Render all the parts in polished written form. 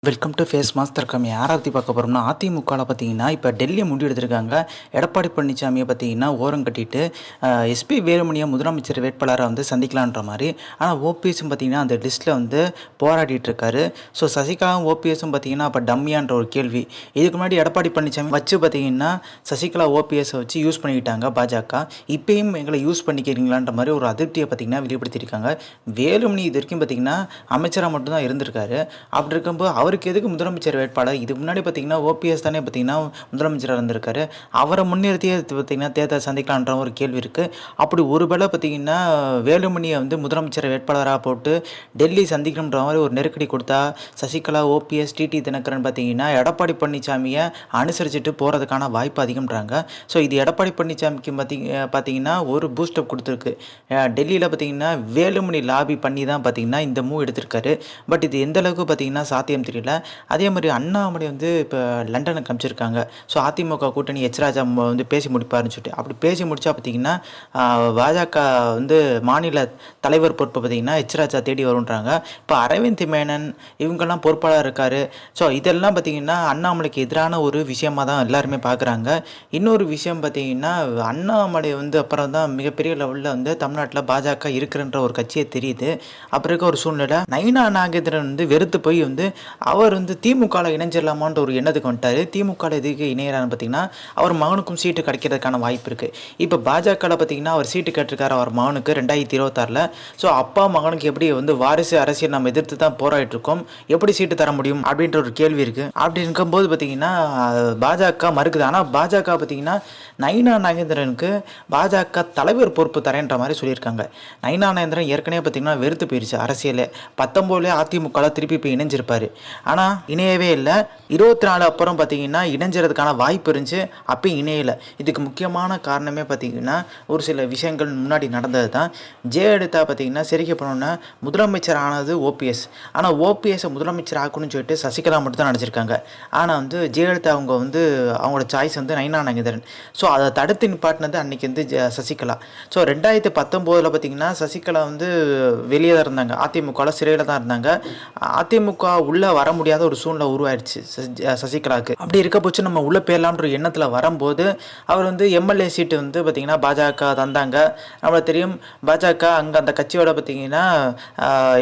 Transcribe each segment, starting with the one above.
Welcome to face master com யாரை பற்றி பார்க்க போகிறோம்னா அதிமுகவில் பார்த்தீங்கன்னா இப்போ டெல்லியை முடிவெடுத்திருக்காங்க. எடப்பாடி பழனிசாமியை பார்த்தீங்கன்னா ஓரம் கட்டிட்டு எஸ்பி வேலுமணியை முதலமைச்சர் வேட்பாளரை வந்து சந்திக்கலான்ற மாதிரி. ஆனால் ஓபிஎஸும் பார்த்தீங்கன்னா அந்த லிஸ்ட்டில் வந்து போராடிட்டு இருக்காரு. ஸோ சசிகலாவும் ஓபிஎஸும் பார்த்தீங்கன்னா அப்போ டம்மியான்ற ஒரு கேள்வி. இதுக்கு முன்னாடி எடப்பாடி பழனிசாமி வச்சு பார்த்தீங்கன்னா சசிகலா ஓபிஎஸை வச்சு யூஸ் பண்ணிக்கிட்டாங்க பாஜக. இப்பயும் எங்களை யூஸ் பண்ணிக்கிறீங்களான்ற மாதிரி ஒரு அதிருப்தியை பார்த்தீங்கன்னா வெளிப்படுத்தியிருக்காங்க. வேலுமணி இது வரைக்கும் பார்த்தீங்கன்னா அமைச்சராக மட்டும்தான் இருந்திருக்காரு. அப்படி இருக்கும்போது அவருக்கு எதுக்கு முதலமைச்சர் வேட்பாளர்? இதுக்கு முன்னாடி பார்த்தீங்கன்னா ஓபிஎஸ் தானே பார்த்தீங்கன்னா முதலமைச்சராக இருந்திருக்காரு. அவரை முன்னிறுத்தியே பார்த்தீங்கன்னா தேர்தல் சந்திக்கலான்ற ஒரு கேள்வி இருக்குது. அப்படி ஒருவேளை பார்த்தீங்கன்னா வேலுமணியை வந்து முதலமைச்சர் வேட்பாளராக போட்டு டெல்லி சந்திக்கணுன்ற மாதிரி ஒரு நெருக்கடி கொடுத்தா சசிகலா, ஓபிஎஸ், டிடி தினகரன் பார்த்தீங்கன்னா எடப்பாடி பழனிசாமியை அனுசரிச்சுட்டு போகிறதுக்கான வாய்ப்பு அதிகம்ன்றாங்க. ஸோ இது எடப்பாடி பழனிசாமிக்கு பார்த்தீங்கன்னா ஒரு பூஸ்டப் கொடுத்துருக்கு. டெல்லியில் பார்த்தீங்கன்னா வேலுமணி லாபி பண்ணி தான் பார்த்தீங்கன்னா இந்த மூவ் எடுத்திருக்காரு. பட் இது எந்த அளவுக்கு பார்த்தீங்கன்னா சாத்தியம் தெரியல. அதே மாதிரி அண்ணாமலை வந்து இப்போ லண்டனுக்கு அமைச்சிருக்காங்க. ஸோ அதிமுக கூட்டணி ராஜா வந்து பேசி முடிப்பாருன்னு சொல்லிட்டு அப்படி பேசி முடிச்சா பார்த்தீங்கன்னா பாஜக வந்து மாநில தலைவர் பொறுப்பை பார்த்தீங்கன்னா ராஜா தேடி வருன்றாங்க. இப்போ அரவிந்த் மேனன் இவங்கெல்லாம் பொறுப்பாளர் இருக்காரு. ஸோ இதெல்லாம் பார்த்தீங்கன்னா அண்ணாமலைக்கு எதிரான ஒரு விஷயமாக தான் எல்லாருமே பார்க்குறாங்க. இன்னொரு விஷயம் பார்த்தீங்கன்னா அண்ணாமலை வந்து அப்புறம் தான் மிகப்பெரிய லெவலில் வந்து தமிழ்நாட்டில் பாஜக இருக்குன்ற ஒரு கட்சியை தெரியுது. அப்புறம் இருக்க ஒரு சூழ்நிலை நயினா நாகேந்திரன் வந்து வெறுத்து போய் வந்து அவர் வந்து திமுகவில் இணைஞ்சிடலாமான்ற ஒரு எண்ணத்துக்கு வந்துட்டார். திமுகவில் எதுக்கு இணையிறான்னு பார்த்தீங்கன்னா அவர் மகனுக்கும் சீட்டு கிடைக்கிறதுக்கான வாய்ப்பு இருக்குது. இப்போ பாஜகவில் பார்த்தீங்கன்னா அவர் சீட்டு கேட்டிருக்காரு அவர் மகனுக்கு 2026. ஸோ அப்பா மகனுக்கு எப்படி வந்து வாரிசு அரசியல் நம்ம எதிர்த்து தான் போராடிட்டு இருக்கோம், எப்படி சீட்டு தர முடியும் அப்படின்ற ஒரு கேள்வி இருக்குது. அப்படி இருக்கும்போது பார்த்தீங்கன்னா பாஜக மறுக்குது. ஆனால் பாஜக பார்த்தீங்கன்னா நயினா நாகேந்திரனுக்கு பாஜக தலைவர் பொறுப்பு தரேன்ற மாதிரி சொல்லியிருக்காங்க. நயினா நாகேந்திரன் ஏற்கனவே பார்த்தீங்கன்னா வெறுத்து போயிடுச்சு அரசியல். 19 அதிமுகவில் திருப்பி போய் இணைஞ்சிருப்பார். ஆனால் இணையவே இல்லை. 24 அப்புறம் பார்த்தீங்கன்னா இணைஞ்சதுக்கான வாய்ப்பு இருந்துச்சு, அப்பயும் இணையலை. இதுக்கு முக்கியமான காரணமே பார்த்தீங்கன்னா ஒரு சில விஷயங்கள் முன்னாடி நடந்தது தான். ஜெயலலிதா பார்த்தீங்கன்னா சரிக்க பண்ணோன்னா முதலமைச்சர் ஆனது ஓபிஎஸ். ஆனால் ஓபிஎஸை முதலமைச்சர் ஆக்கணும்னு சொல்லிட்டு சசிகலா மட்டும் தான் நினச்சிருக்காங்க. ஆனால் வந்து ஜெயலலிதா அவங்க வந்து அவங்களோட சாய்ஸ் வந்து நயினா நாகேந்திரன். ஸோ அதை தடுத்து நிப்பாட்டினது அன்றைக்கி வந்து சசிகலா. ஸோ 2019 பார்த்தீங்கன்னா சசிகலா வந்து வெளியே தான் இருந்தாங்க, அதிமுகவில் சிறையில் தான் இருந்தாங்க. அதிமுக உள்ளே வர முடியாத ஒரு சூழ்நிலை உருவாயிருச்சு சசிகலாவுக்கு. அப்படி இருக்க போச்சு நம்ம உள்ளே போயிடலாம்ன்ற எண்ணத்தில் வரும்போது அவர் வந்து எம்எல்ஏ சீட்டு வந்து பார்த்திங்கன்னா பாஜக தந்தாங்க. நம்மளுக்கு தெரியும் பாஜக அங்கே அந்த கட்சியோட பார்த்திங்கன்னா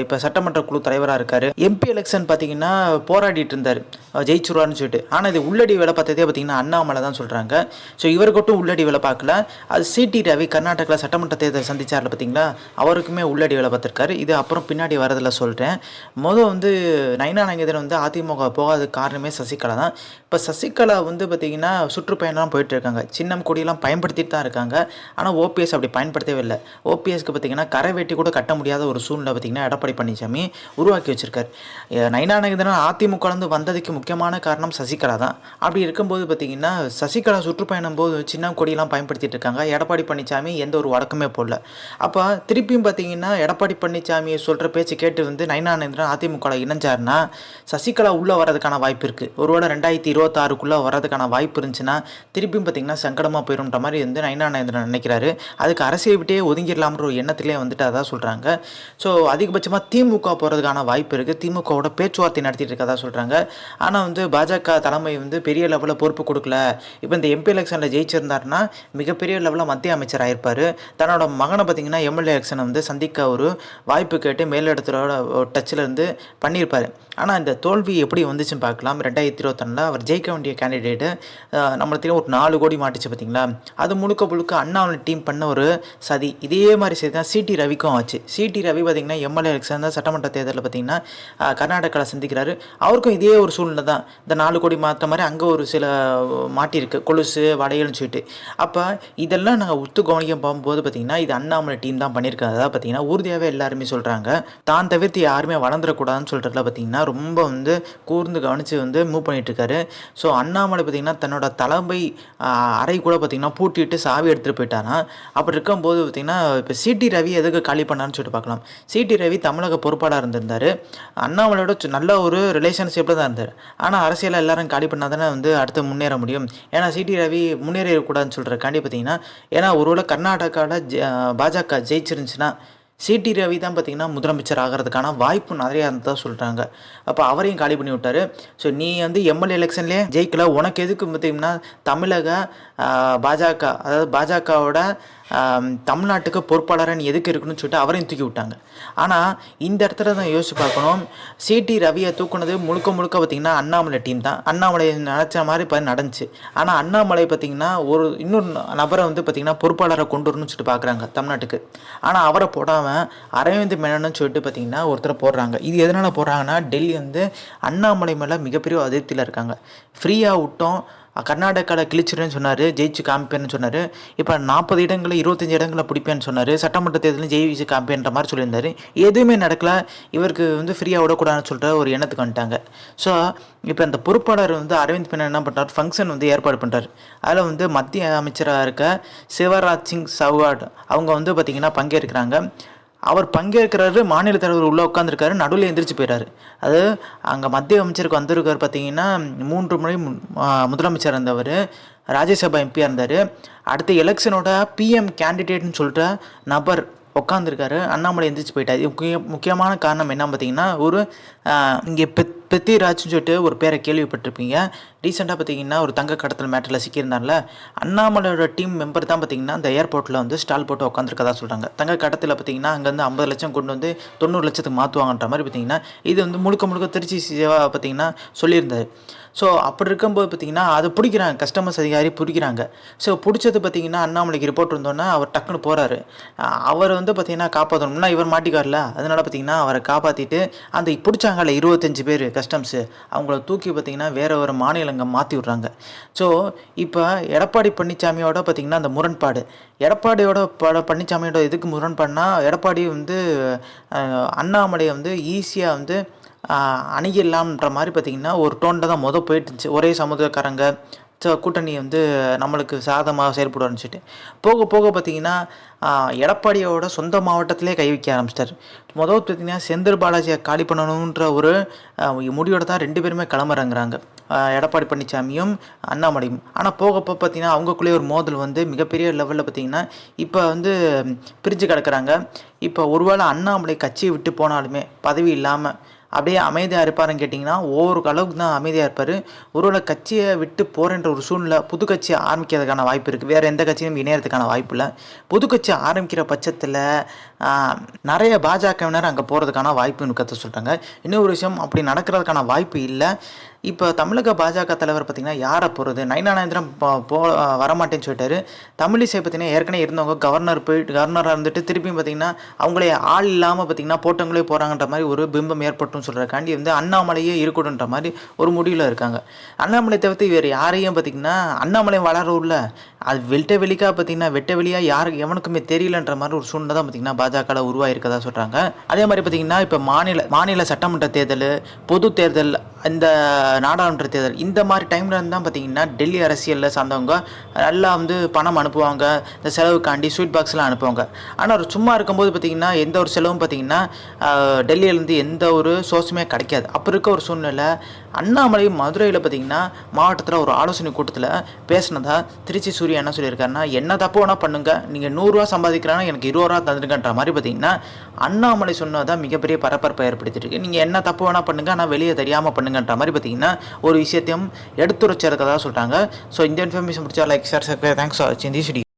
இப்போ சட்டமன்ற குழு தலைவராக இருக்கார். எம்பி எலெக்ஷன் பார்த்திங்கன்னா போராடிட்டு இருந்தார் ஜெயிச்சுருவார்னு சொல்லிட்டு. ஆனால் இது உள்ளடி வேலை பார்த்ததே பார்த்திங்கன்னா அண்ணாமலை தான் சொல்கிறாங்க. ஸோ இவருக்கட்டும் உள்ளடி வேலை பார்க்கல. அது சிடி ரவி கர்நாடகாவில் சட்டமன்ற தேர்தல் சந்திச்சார்ல பார்த்திங்களா, அவருக்குமே உள்ளடி வேலை பார்த்துருக்காரு. இது அப்புறம் பின்னாடி வரதில் சொல்கிறேன். வந்து நயினா நாகேந்திரன் வந்து அதிமுக போகாததுக்கு காரணமே சசிகலா தான். இப்போ சசிகலா வந்து பார்த்திங்கன்னா சுற்றுப்பயணம்லாம் போயிட்டு இருக்காங்க, சின்னம் கொடியெல்லாம் பயன்படுத்திட்டு தான் இருக்காங்க. ஆனால் ஓபிஎஸ் அப்படி பயன்படுத்தவே இல்லை. ஓபிஎஸ்க்கு பார்த்திங்கன்னா கரை வெட்டி கூட கட்ட முடியாத ஒரு சூழ்நிலை பார்த்திங்கன்னா எடப்பாடி பழனிசாமி உருவாக்கி வச்சிருக்காரு. நயினா நாகேந்திரன் அதிமுகலேருந்து வந்ததுக்கு முக்கியமான காரணம் சசிகலா தான். அப்படி இருக்கும்போது பார்த்திங்கன்னா சசிகலா சுற்றுப்பயணம் போது சின்னம் கொடியெல்லாம் பயன்படுத்திட்டு இருக்காங்க. எடப்பாடி பழனிசாமி எந்த ஒரு வழக்கமே போடல. அப்போ திருப்பியும் பார்த்திங்கன்னா எடப்பாடி பழனிசாமியை சொல்கிற பேச்சு கேட்டு வந்து நயினா நாகேந்திரன் அதிமுகவில் இணைஞ்சாருன்னா சசிகலா உள்ளே வரதுக்கான வாய்ப்பு இருக்குது. ஒருவேளை 2026க்குள்ளே வரதுக்கான வாய்ப்பு இருந்துச்சுன்னா திருப்பியும் பார்த்திங்கன்னா சங்கடமாக போயிடும்ன்ற மாதிரி வந்து நயினா நாகேந்திரன் நினைக்கிறாரு. அதுக்கு அரசியல் விட்டே ஒதுங்கிடலாம்ன்ற ஒரு எண்ணத்திலே வந்துட்டு அதான் சொல்கிறாங்க. ஸோ அதிகபட்சமாக திமுக போகிறதுக்கான வாய்ப்பு இருக்குது. திமுகவோட பேச்சுவார்த்தை நடத்திட்டு இருக்கதா சொல்கிறாங்க. ஆனால் வந்து பாஜக தலைமை வந்து பெரிய லெவலில் பொறுப்பு கொடுக்கல. இப்போ இந்த எம்பி எலெக்ஷனில் ஜெயிச்சிருந்தாருன்னா மிகப்பெரிய லெவலில் மத்திய அமைச்சர் ஆயிருப்பார். தன்னோட மகனை பார்த்திங்கன்னா எம்எல்ஏ எலெக்ஷனை வந்து சந்திக்க ஒரு வாய்ப்பு கேட்டு மேலிடத்தோட டச்சில் இருந்து பண்ணியிருப்பார். ஆனால் இந்த தோல்வி எப்படி வந்துச்சுன்னு பார்க்கலாம். 2021 அவர் ஜெயிக்க வேண்டிய கேண்டிடேட்டு நம்மளுக்கு ஒரு 4 கோடி மாட்டுச்சு பார்த்திங்களா. அது முழுக்க அண்ணாமலை டீம் பண்ண ஒரு சதி. இதே மாதிரி சரி தான் சிடி ரவிக்கும் ஆச்சு. சிடி ரவி பார்த்திங்கன்னா எம்எல்ஏ எலெக்ஷன் தான் சட்டமன்ற தேர்தலில் பார்த்திங்கன்னா கர்நாடகாவில் சந்திக்கிறாரு. அவருக்கும் இதே ஒரு சூழ்நிலை தான். இந்த 4 கோடி மாற்ற மாதிரி அங்கே ஒரு சில மாட்டியிருக்கு, கொலுசு வடையல்னு சொல்லிட்டு. அப்போ இதெல்லாம் நாங்கள் உத்து கவனிக்க போகும்போது பார்த்திங்கன்னா இது அண்ணாமலை டீம் தான் பண்ணியிருக்காங்க. அதாவது பார்த்திங்கன்னா உறுதியாகவே எல்லாருமே சொல்கிறாங்க. தான் தவிர்த்து யாருமே வளர்ந்துடக்கூடாதுன்னு சொல்கிறதுல பார்த்திங்கன்னா ரொம்ப வந்து கூர்ந்து கவனித்து வந்து மூவ் பண்ணிகிட்ருக்காரு. ஸோ அண்ணாமலை பார்த்திங்கன்னா தன்னோட தலைமை அறை கூட பார்த்திங்கன்னா பூட்டிட்டு சாவி எடுத்துகிட்டு போயிட்டாராம். அப்படி இருக்கும்போது பார்த்திங்கன்னா இப்போ சிடி ரவி எதுக்கு காலி பண்ணான்னு சொல்லிட்டு பார்க்கலாம். சிடி ரவி தமிழக பொறுப்பாளராக இருந்திருந்தார். அண்ணாமலையோட நல்ல ஒரு ரிலேஷன்ஷிப்பில் தான் இருந்தார். ஆனால் அரசியலில் எல்லாரும் காலி பண்ணால் தானே வந்து அடுத்து முன்னேற முடியும். ஏன்னா சிடி ரவி முன்னேறக்கூடாதுன்னு சொல்கிறக்காண்டி பார்த்திங்கன்னா, ஏன்னா ஒருவேளை கர்நாடகாவில் பாஜக ஜெயிச்சிருந்துச்சுன்னா சிடி ரவி தான் பார்த்திங்கன்னா முதலமைச்சர் ஆகிறதுக்கான வாய்ப்பு நிறையா இருந்ததா சொல்கிறாங்க. அப்போ அவரையும் காலி பண்ணி விட்டார். ஸோ நீ வந்து எம்எல்ஏ எலெக்ஷன்லேயே ஜெயிக்கல, உனக்கு எதுக்கு பார்த்திங்கன்னா தமிழக பாஜக, அதாவது பாஜகவோட தமிழ்நாட்டுக்கு பொறுப்பாளராக நீ எதுக்கு இருக்குன்னு சொல்லிட்டு அவரையும் தூக்கி விட்டாங்க. ஆனால் இந்த இடத்துல தான் யோசிச்சு பார்க்கணும், சிடி ரவியை தூக்குனது முழுக்க முழுக்க பார்த்திங்கன்னா அண்ணாமலை டீம் தான். அண்ணாமலை நினச்ச மாதிரி இப்போ நடந்துச்சு. ஆனால் அண்ணாமலை பார்த்திங்கன்னா இன்னொரு நபரை வந்து பார்த்திங்கன்னா பொறுப்பாளரை கொண்டு வரணும்னு சொல்லிட்டு பார்க்குறாங்க தமிழ்நாட்டுக்கு. ஆனால் அவரை போடாமல் அரவிந்த் மேனன்னு சொல்லிட்டு பார்த்திங்கன்னா ஒருத்தர் போடுறாங்க. இது எதனால் போடுறாங்கன்னா, டெல்லி வந்து அண்ணாமலை மேலே மிகப்பெரிய அதிருப்தியில் இருக்காங்க. ஃப்ரீயாக விட்டோம், கர்நாடகாவில் கிழிச்சிருன்னு சொன்னார், ஜெயிச்சு காமிப்பேன்னு சொன்னார். இப்போ 40 இடங்களில் 25 இடங்களில் பிடிப்பேன்னு சொன்னார். சட்டமன்ற தேர்தலில் ஜெயிச்சு காமிப்பேன்ற மாதிரி சொல்லியிருந்தார். எதுவுமே நடக்கல. இவருக்கு வந்து ஃப்ரீயாக விடக்கூடாதுன்னு சொல்கிற ஒரு எண்ணத்துக்கு வந்துட்டாங்க. ஸோ இப்போ இந்த பொறுப்பாளர் வந்து அரவிந்த் மேனன் என்ன பண்ணுறாரு, ஃபங்க்ஷன் வந்து ஏற்பாடு பண்ணுறாரு. அதில் வந்து மத்திய அமைச்சராக இருக்க சிவராஜ் சிங் சௌஹான் அவங்க வந்து பார்த்திங்கன்னா பங்கேற்கிறாங்க. அவர் பங்கேற்கிறாரு, மாநில தலைவர் உள்ளே உட்காந்துருக்காரு, நடுவில் எந்திரிச்சு போயிடாரு. அது அங்கே மத்திய அமைச்சருக்கு வந்திருக்கார் பார்த்தீங்கன்னா 3 முறை முதலமைச்சர் இருந்தவர், ராஜ்யசபா எம்பியாக இருந்தார். அடுத்த எலெக்ஷனோட பிஎம் கேண்டிடேட்னு சொல்லிட்டு நபர் உட்காந்துருக்காரு, அண்ணாமலை எந்திரிச்சு போயிட்டார். முக்கியமான காரணம் என்ன பார்த்தீங்கன்னா, இங்கே பிருத்திவிராஜ்னு சொல்லிட்டு ஒரு பேரை கேள்விப்பட்டிருப்பீங்க. ரீசெண்டாக பார்த்தீங்கன்னா ஒரு தங்க கடத்தல் மேட்டரில் சிக்கியிருந்தார்ல, அண்ணாமலையோட டீம் மெம்பர் தான் பார்த்தீங்கன்னா அந்த ஏர்போர்ட்டில் வந்து ஸ்டால் போட்டு உட்காந்துருக்கதா சொல்கிறாங்க. தங்க கடத்தில் பார்த்தீங்கன்னா அங்கேருந்து 50 லட்சம் கொண்டு வந்து 90 லட்சத்துக்கு மாற்றுவாங்கன்ற மாதிரி பார்த்தீங்கன்னா இது வந்து முழுக்க முழுக்க திருச்சி சிவா பார்த்தீங்கன்னா சொல்லியிருந்தார். ஸோ அப்படி இருக்கும்போது பார்த்திங்கன்னா அது பிடிக்கிறாங்க, கஸ்டமர்ஸ் அதிகாரி பிடிக்கிறாங்க. ஸோ பிடிச்சது பார்த்திங்கன்னா அண்ணாமலைக்கு ரிப்போர்ட் இருந்தோன்னா அவர் டக்குன்னு போகிறாரு. அவர் வந்து பார்த்திங்கன்னா காப்பாற்றணும்னா இவர் மாட்டிக்கார்ல, அதனால் பார்த்திங்கன்னா அவரை காப்பாற்றிட்டு அந்த பிடிச்சாங்கல்ல 25 பேர் கஸ்டம்ஸு, அவங்கள தூக்கி பார்த்திங்கன்னா வேறு ஒரு மாநிலங்க மாற்றி விட்றாங்க. ஸோ இப்போ எடப்பாடி பழனிசாமியோட பார்த்திங்கன்னா அந்த முரண்பாடு, பழனிசாமியோட எதுக்கு முரண்பாடுனா, எடப்பாடி வந்து அண்ணாமலையை வந்து ஈஸியாக வந்து அணுகிடலாம்ன்ற மாதிரி பார்த்திங்கன்னா ஒரு டோனில் தான் போயிட்டு இருந்துச்சு. ஒரே சமுதாயக்காரங்க கூட்டணி வந்து நம்மளுக்கு சாதமாக செயல்படுவார்னு சொல்லிட்டு போக போக பார்த்திங்கன்னா எடப்பாடியோட சொந்த மாவட்டத்திலே கை வைக்க ஆரம்பிச்சிட்டார். பார்த்திங்கன்னா செந்தில் பாலாஜியை காலி பண்ணணுன்ற ஒரு முடிவோட தான் 2 பேருமே கிளம்புறாங்கிறாங்க, எடப்பாடி பழனிசாமியும் அண்ணாமலையும். ஆனால் போக பார்த்திங்கன்னா அவங்களுக்குள்ளேயே ஒரு மோதல் வந்து மிகப்பெரிய லெவலில் பார்த்திங்கன்னா இப்போ வந்து பிரிஞ்சு கிடக்குறாங்க. இப்போ ஒருவேளை அண்ணாமலை கட்சியை விட்டு போனாலுமே பதவி இல்லாமல் அப்படியே அமைதியாக இருப்பாருன்னு கேட்டிங்கன்னா ஒவ்வொரு அளவுக்கு தான் அமைதியாக இருப்பார். ஒருவேளை கட்சியை விட்டு போகிறன்ற ஒரு சூழ்நிலை, புது கட்சியை ஆரம்பிக்கிறதுக்கான வாய்ப்பு இருக்குது. வேறு எந்த கட்சியும் இணையறதுக்கான வாய்ப்பு இல்லை. புது கட்சி ஆரம்பிக்கிற பட்சத்தில் நிறைய பாஜகவினர் அங்கே போகிறதுக்கான வாய்ப்புன்னு கற்று சொல்கிறாங்க. இன்னொரு விஷயம், அப்படி நடக்கிறதுக்கான வாய்ப்பு இல்லை. இப்போ தமிழக பாஜக தலைவர் பார்த்திங்கன்னா யாரை போகிறது, நயனானேந்திரம் வரமாட்டேன்னு சொல்லிட்டாரு. தமிழிசை பார்த்திங்கன்னா ஏற்கனவே இருந்தவங்க கவர்னராக இருந்துட்டு திருப்பியும் பார்த்திங்கன்னா அவங்களே ஆள் இல்லாமல் பார்த்திங்கன்னா போட்டவங்களே போகிறாங்கன்ற மாதிரி ஒரு பிம்பம் ஏற்பட்டுன்னு சொல்கிறக்காண்டி வந்து அண்ணாமலையே இருக்கணுன்ற மாதிரி ஒரு முடிவில் இருக்காங்க. அண்ணாமலை தவிர்த்து வேறு யாரையும் பார்த்திங்கன்னா அண்ணாமலை வளரவுள்ள அது வெட்ட வெளியாக எவனுக்குமே தெரியலன்ற மாதிரி ஒரு சூழ்நிலை தான் பார்த்திங்கன்னா பாஜகவில் உருவாயிருக்கதா சொல்கிறாங்க. அதே மாதிரி பார்த்திங்கன்னா இப்போ மாநில சட்டமன்ற தேர்தல், பொது தேர்தல், இந்த நாடாளுமன்ற தேர்தல், இந்த மாதிரி டைமில் இருந்தால் பார்த்திங்கன்னா டெல்லி அரசியலில் சார்ந்தவங்க நல்லா வந்து பணம் அனுப்புவாங்க, இந்த செலவுக்காண்டி ஸ்வீட் பாக்ஸ்லாம் அனுப்புவாங்க. ஆனால் சும்மா இருக்கும்போது பார்த்திங்கன்னா எந்த ஒரு செலவும் பார்த்திங்கன்னா டெல்லியிலேருந்து எந்த ஒரு சோர்ஸுமே கிடைக்காது. அப்போ இருக்க ஒரு சூழ்நிலை அண்ணாமலை மதுரையில் பார்த்திங்கன்னா மாவட்டத்தில் ஒரு ஆலோசனை கூட்டத்தில் பேசினதா திருச்சி சூர்யா என்ன சொல்லியிருக்காருன்னா, என்ன தப்பு வேணால் பண்ணுங்கள், நீங்கள் 100 ரூபா சம்பாதிக்கிறாங்கன்னா எனக்கு 20 ரூபா தந்துருங்கன்ற மாதிரி பார்த்திங்கன்னா அண்ணாமலை சொன்னதான் மிகப்பெரிய பரபரப்பை ஏற்படுத்தியிருக்கு. நீங்கள் என்ன தப்பு வேணால் பண்ணுங்கள், ஆனால் வெளியே தெரியாமல் பண்ணுங்கன்ற மாதிரி பார்த்திங்கன்னா ஒரு விஷயத்தையும் எடுத்துரைச்சிருக்கதா சொல்கிறாங்க. ஸோ இந்த இன்ஃபர்மேஷன் பிடிச்சா like, share, subscribe. Thanks for வாட்சிங் திஸ் வீடியோ.